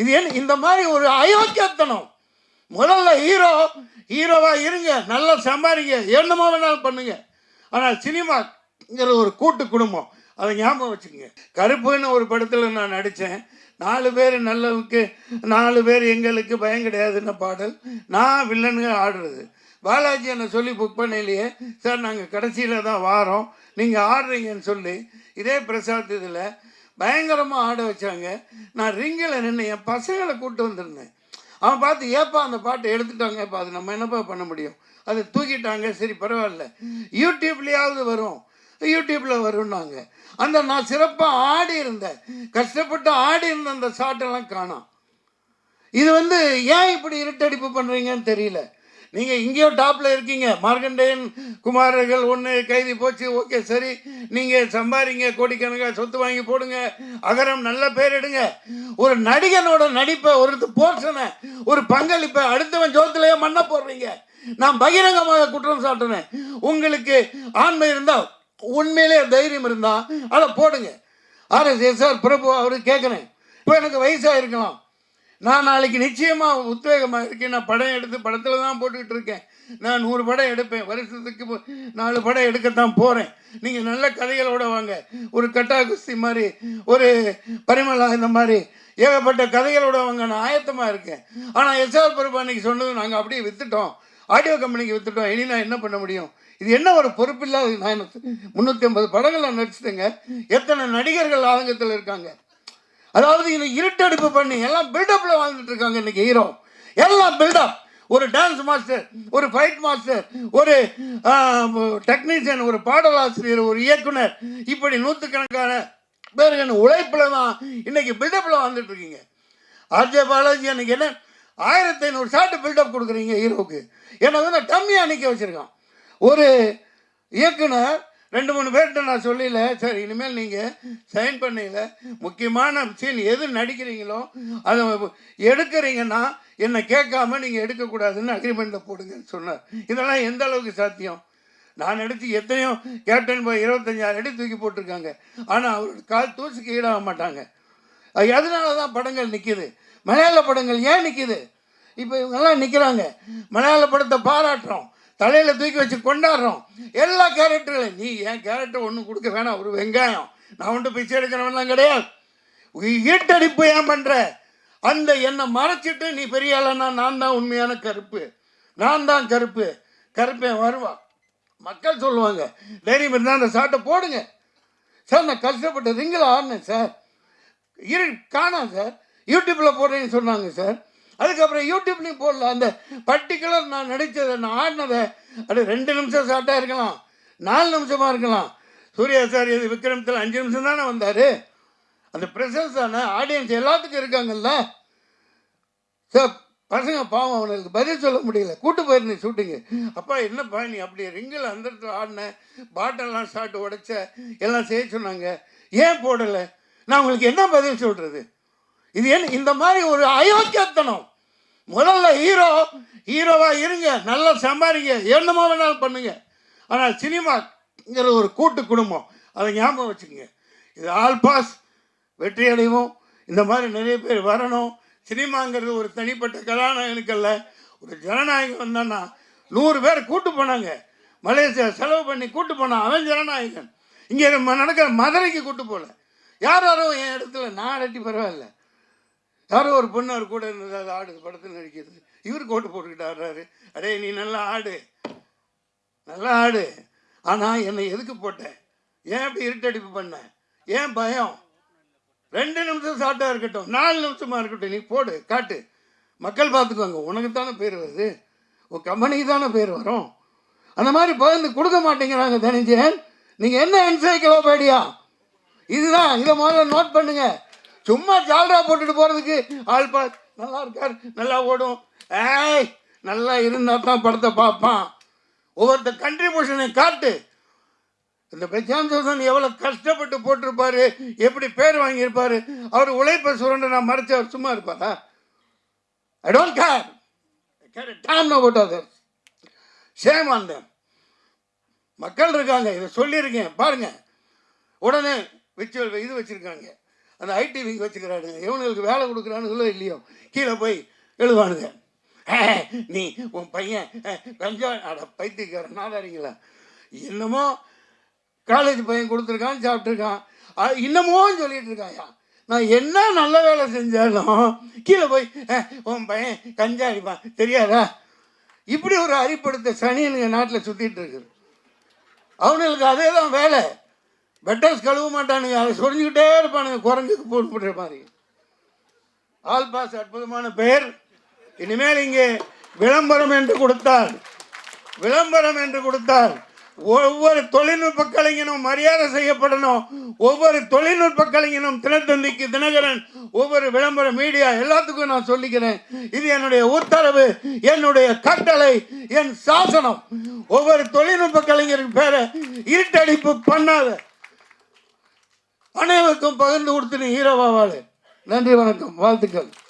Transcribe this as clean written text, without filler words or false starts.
இது என்ன இந்த மாதிரி ஒரு அயோக்கியத்தனம்? முதல்ல ஹீரோவா இருங்க, நல்லா சம்பாதிங்க, என்னமோ வேணாலும் பண்ணுங்க. ஆனால் சினிமாங்கிற ஒரு கூட்டு குடும்பம், அதை ஞாபகம் வச்சுக்கோங்க. கருப்புன்னு ஒரு படத்தில் நான் நடித்தேன். 4 பேர் நல்லவுக்கு 4 பேர் எங்களுக்கு பயம் கிடையாதுன்னு பாடல். நான் வில்லனுங்க ஆடுறது. பாலாஜி என்னை சொல்லி புக் பண்ணலையே சார், நாங்கள் கடைசியில் தான் வாரோம், நீங்கள் ஆடுறீங்கன்னு சொல்லி இதே பிரசாத் இதில் பயங்கரமாக ஆட வச்சாங்க. நான் ரிங்கில் நின்று என் பசங்களை கூப்பிட்டு வந்திருந்தேன். அவன் பார்த்து ஏப்பா அந்த பாட்டை எடுத்துட்டாங்க, இப்போ அது நம்ம என்னப்பா பண்ண முடியும், அது தூக்கிட்டாங்க, சரி பரவாயில்ல யூடியூப்லேயாவது வரும், யூடியூப்பில் வரும்னாங்க. அந்த நான் சிறப்பாக ஆடி இருந்தேன், கஷ்டப்பட்டு ஆடி இருந்த அந்த ஷாட்டெல்லாம் காணோம். இது ஏன் இப்படி இருட்டடிப்பு பண்ணுறீங்கன்னு தெரியல. நீங்கள் இங்கேயோ டாப்பில் இருக்கீங்க, மார்க்கண்டேயன் குமாரர்கள் ஒன்று கைதி போச்சு, ஓகே சரி, நீங்கள் சம்பாதிங்க, கோடிக்கணக்காக சொத்து வாங்கி போடுங்க, அகரம் நல்ல பேர் எடுங்க. ஒரு நடிகனோட நடிப்பை, ஒரு போர்ஷனை, ஒரு பங்களிப்பை அடுத்தவன் ஜோத்திலேயே மண்ண போடுறீங்க. நான் பகிரங்கமாக குற்றம் சாட்டுறேன். உங்களுக்கு ஆண்மை இருந்தால், உண்மையிலே தைரியம் இருந்தால் அதை போடுங்க. RSS பிரபு அவரு கேட்குறேன், இப்போ எனக்கு வயசாக இருக்கலாம், நான் நாளைக்கு நிச்சயமாக உத்வேகமாக இருக்கேன். நான் படம் எடுத்து படத்தில் தான் போட்டுக்கிட்டு இருக்கேன். நான் 100 படம் எடுப்பேன், வருஷத்துக்கு 4 படம் எடுக்கத்தான் போகிறேன். நீங்கள் நல்ல கதைகளோடு வாங்க, ஒரு கட்டா குஸ்தி மாதிரி, ஒரு பரிமளா, இந்த மாதிரி ஏகப்பட்ட கதைகளோடு வாங்க, நான் ஆயத்தமாக இருக்கேன். ஆனால் SR பிரபு அன்றைக்கி சொன்னது, நாங்கள் அப்படியே விற்றுட்டோம், ஆடியோ கம்பெனிக்கு விற்றுட்டோம், இனி நான் என்ன பண்ண முடியும்? இது என்ன ஒரு பொறுப்பில்லாத? நான் 350 படங்கள் நான் நடிச்சிட்டேங்க. எத்தனை நடிகர்கள் ஆதங்கத்தில் இருக்காங்க. அதாவது இந்த இருட்டடிப்பு பண்ணி எல்லாம் பில்டப்பில் வாழ்ந்துட்டு இருக்காங்க இன்னைக்கு ஹீரோ. எல்லாம் பில்டப். ஒரு டான்ஸ் மாஸ்டர், ஒரு ஃபைட் மாஸ்டர், ஒரு டெக்னீஷியன், ஒரு பாடலாசிரியர், ஒரு இயக்குனர், இப்படி 100கணக்கான பேர்கள் உழைப்பில் தான் இன்னைக்கு பில்டப்பில் வாழ்ந்துட்டு இருக்கீங்க. RJ பாலாஜி அன்னைக்கு என்ன 1500 ஷாட்டு பில்டப் கொடுக்குறீங்க ஹீரோவுக்கு. ஏன்னா டம்மியாக நிற்க வச்சுருக்கான். ஒரு இயக்குனர் 2-3 பேர்கிட்ட நான் சொல்லல, சார் இனிமேல் நீங்கள் சைன் பண்ணல, முக்கியமான சீன் எது நடிக்கிறீங்களோ அதை எடுக்கிறீங்கன்னா என்னை கேட்காம நீங்கள் எடுக்கக்கூடாதுன்னு அக்ரிமெண்ட்டில் போடுங்கன்னு சொன்னார். இதெல்லாம் எந்த அளவுக்கு சாத்தியம்? நான் நடித்து எத்தனையோ கேப்டன் போய் 25,000 அடி தூக்கி போட்டிருக்காங்க. ஆனால் அவரோட கால் தூசுக்கு ஈடாக மாட்டாங்க. அதனால தான் படங்கள் நிற்கிது. மலையாள படங்கள் ஏன் நிற்கிது? இப்போ இவங்கெல்லாம் நிற்கிறாங்க, மலையாள படத்தை பாராட்டுறோம், தலையில் தூக்கி வச்சு கொண்டாடுறோம். எல்லா கேரக்டர்களையும் நீ என் கேரக்டர் ஒன்றும் கொடுக்க வேணாம், ஒரு வெங்காயம், நான் ஒன்று பிச்சை எடுக்கிறவன்லாம் கிடையாது. ஈட்டடிப்பு ஏன் பண்ணுற? அந்த என்னை மறைச்சிட்டு நீ பெரிய ஆளனா, நான் தான் உண்மையான கருப்பு, நான் தான் கருப்பு, கருப்பேன் வருவா, மக்கள் சொல்லுவாங்க. தைரியம் இருந்தால் அந்த சாட்டை போடுங்க சார். நான் கஷ்டப்பட்டு ரிங்கில் ஆடினேன் சார், காணாம் சார், யூடியூப்பில் போடுறேன்னு சொன்னாங்க சார். அதுக்கப்புறம் யூடியூப்லேயும் போடல. அந்த பர்டிகுலர் நான் நடித்ததை, நான் ஆடினதை, அது 2 நிமிஷம் ஷார்ட்டாக இருக்கலாம், 4 நிமிஷமாக இருக்கலாம். சூர்யா சார் இது விக்ரமத்தில் 5 நிமிஷம் தானே வந்தார். அந்த ப்ரெசன்ஸ் தானே, ஆடியன்ஸ் எல்லாத்துக்கும் இருக்காங்கல்ல சார். பசங்க பாவம், அவனுக்கு பதில் சொல்ல முடியல. கூட்டு போயிருந்தேன் ஷூட்டிங்கு. அப்பா என்னப்பா நீ அப்படி ரிங்கில் அந்த இடத்துல ஆடின, பாட்டெல்லாம் ஷார்ட் உடைச்ச, எல்லாம் செய்ய சொன்னாங்க, ஏன் போடலை? நான் உங்களுக்கு என்ன பதில் சொல்கிறது? இது என்ன இந்த மாதிரி ஒரு அயோக்கியத்தனம்? முதல்ல ஹீரோவா இருங்க, நல்லா சம்பாதிங்க, என்னமோ வேணாலும் பண்ணுங்க. ஆனால் சினிமாங்கிற ஒரு கூட்டு குடும்பம், அதை ஞாபகம் வச்சுக்கோங்க. இது ஆல் பாஸ், வெற்றி அடைவோம். இந்த மாதிரி நிறைய பேர் வரணும். சினிமாங்கிறது ஒரு தனிப்பட்ட கதாநாயகனுக்கு அல்ல, ஒரு ஜனநாயகம் வந்தான்னா 100 பேர் கூட்டு போனாங்க. மலேசியா செலவு பண்ணி கூட்டு போனான், அவன் ஜனநாயகன். இங்கே நடக்கிற மதுரைக்கு கூட்டு போகல. யாரும் என் இடத்துல நான் அடட்டி பரவாயில்ல. யாரோ ஒரு பொண்ணு அவர் கூட இருந்தது, அது ஆடுது, படத்தில் நடிக்கிறது, இவர் கோட்டு போட்டுக்கிட்டு ஆடுறாரு. அடே நீ நல்லா ஆடு, நல்லா ஆடு, ஆனால் என்னை எதுக்கு போட்டேன்? ஏன் அப்படி இருட்டடிப்பு பண்ண? ஏன் பயம்? 2 நிமிஷம் ஷார்ட்டாக இருக்கட்டும், 4 நிமிஷமாக இருக்கட்டும், நீ போடு, காட்டு, மக்கள் பார்த்துக்குவாங்க. உனக்கு தானே பேர் வருது, உன் கம்பெனிக்கு தானே பேர் வரும். அந்த மாதிரி பகிர்ந்து கொடுக்க மாட்டேங்கிறாங்க தனிஞ்சேன். நீங்கள் என்ன என்சைக்ளோபீடியா? இதுதான், இதை முதல்ல நோட் பண்ணுங்க. சும்மா ஜால்ரா போட்டுட்டு போகிறதுக்கு ஆள் பாஸ் நல்லா இருக்கார், நல்லா ஓடும், ஏய் நல்லா இருந்தால் தான் படத்தை பார்ப்பான். ஒவ்வொருத்த கண்ட்ரிபியூஷனை காட்டு. இந்த பிரசாந்த் சோசன் எவ்வளோ கஷ்டப்பட்டு போட்டிருப்பாரு, எப்படி பேர் வாங்கியிருப்பாரு. அவர் உழைப்பை சுரண்ட நான் மறைச்சு அவர் சும்மா இருப்பாரா? I don't care Tom no about others. Shame on them. மக்கள் இருக்காங்க, இதை சொல்லியிருக்கேன் பாருங்க. உடனே விச்சுவல் இது வச்சுருக்காங்க. அந்த ஐடி விங் வச்சுக்கிறானுங்க. இவனுங்களுக்கு வேலை கொடுக்குறானுங்களோ இல்லையோ கீழே போய் எழுவானுங்க. நீ உன் பையன் கஞ்சா அட பைத்தியக்காரன் நாதாரிங்களா, என்னமோ காலேஜ் பையன் கொடுத்துருக்கான், சாப்பிட்ருக்கான், இன்னமும் சொல்லிட்டு இருக்காயா. நான் என்ன நல்ல வேலை செஞ்சாலும் கீழே போய் உன் பையன் கஞ்சா அடிப்பான் தெரியாதா. இப்படி ஒரு அறிப்படுத்த சனியனுங்க நாட்டில் சுற்றிட்டு இருக்குது. அவனுங்களுக்கு அதே தான் வேலை. பெட்டர்ஸ் கழுவ மாட்டானுங்க, அதை சொரிஞ்சுக்கிட்டே இருப்பானுங்க குரங்குக்கு போட்டு மாதிரி. ஆல் பாஸ் அற்புதமான பெயர். இனிமேல் இங்கே விளம்பரம் என்று கொடுத்தால் ஒவ்வொரு தொழில்நுட்ப கலைஞனும் மரியாதை செய்யப்படணும். ஒவ்வொரு தொழில்நுட்ப கலைஞனும் தினத்தந்திக்கு, தினகரன், ஒவ்வொரு விளம்பர மீடியா எல்லாத்துக்கும் நான் சொல்லிக்கிறேன். இது என்னுடைய உத்தரவு, என்னுடைய கட்டளை, என் சாசனம். ஒவ்வொரு தொழில்நுட்ப கலைஞருக்கு பேரை இருட்டடிப்பு பண்ணாத, அனைவருக்கும் பகிர்ந்து கொடுத்து நீ ஹீரோவாவாளு. நன்றி, வணக்கம், வாழ்த்துக்கள்.